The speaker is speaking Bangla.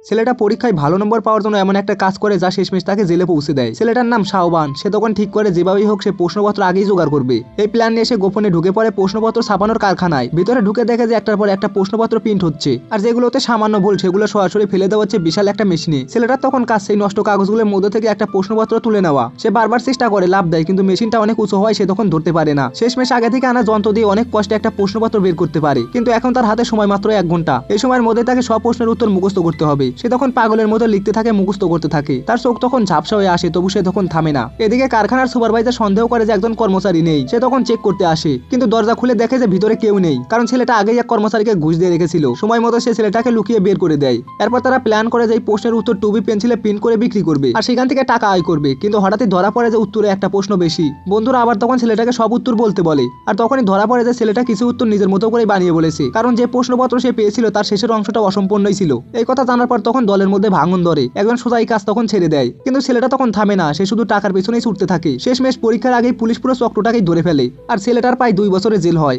ছেলেটা পরীক্ষায় ভালো নম্বর পাওয়ার জন্য এমন একটা কাজ করে যা শেষমেশ তাকে জেলে পৌঁছে দেয়। ছেলেটার নাম শাহবান। সে তখন ঠিক করে যেভাবেই হোক সে প্রশ্নপত্র আগেই জোগাড় করবে। এই প্ল্যান নিয়ে সে গোপনে ঢুকে পড়ে প্রশ্নপত্র ছাপানোর কারখানায়। ভিতরে ঢুকে দেখে যে একটার পর একটা প্রশ্নপত্র প্রিন্ট হচ্ছে, আর যেগুলোতে সামান্য ভুল সেগুলো সরাসরি ফেলে দেওয়া হচ্ছে বিশাল একটা মেশিনে। ছেলেটার তখন কাজ সেই নষ্ট কাগজগুলোর মধ্যে থেকে একটা প্রশ্নপত্র তুলে নেওয়া। সে বারবার চেষ্টা করে, লাভ দেয়, কিন্তু মেশিনটা অনেক উঁচু হয়, সে তখন ধরতে পারে না। শেষমেশ আগে থেকে আনা যন্ত্র দিয়ে অনেক কষ্টে একটা প্রশ্নপত্র বের করতে পারে, কিন্তু এখন তার হাতে সময় মাত্র 1 ঘন্টা। এই সময়ের মধ্যে তাকে সব প্রশ্নের উত্তর মুখস্থ করতে হবে। সে তখন পাগলের মতো লিখতে থাকে, মুখস্থ করতে থাকে। তার চোখ তখন ঝাপসা হয়ে আসে, তবু সে তখন থামে না। এদিকে কারখানার সুপারভাইজার সন্দেহ করে যে একজন কর্মচারী নেই। সে তখন চেক করতে আসে, কিন্তু দরজা খুলে দেখে যে ভিতরে কেউ নেই, কারণ ছেলেটা আগেই এক কর্মচারীকে ঘুষ দিয়ে রেখেছিল। সময় মতো সে ছেলেটাকে লুকিয়ে বের করে দেয়। এরপর তারা প্ল্যান করে যে এই প্রশ্নের উত্তর টুবি পেন্সিলে প্রিন্ট করে বিক্রি করবে আর সেখান থেকে টাকা আয় করবে। কিন্তু হঠাৎই ধরা পড়ে যে উত্তরে একটা প্রশ্ন বেশি। বন্ধুরা আবার তখন ছেলেটাকে সব উত্তর বলতে বলে, আর তখনই ধরা পড়ে যে ছেলেটা কিছু উত্তর নিজের মতো করে বানিয়ে বলেছে, কারণ যে প্রশ্নপত্র সে পেয়েছিল তার শেষের অংশটা অসম্পূর্ণই ছিল। এই কথা জানার পর তখন দলের মধ্যে ভাঙন ধরে। একজন সোজা এই কাজ তখন ছেড়ে দেয়, কিন্তু ছেলেটা তখন থামে না। সে শুধু টাকার পেছনেই ছুটতে থাকে। শেষমেশ পরীক্ষার আগেই পুলিশ পুরো চক্রটাকেই ধরে ফেলে, আর ছেলেটার প্রায় 2 বছরের জেল হয়।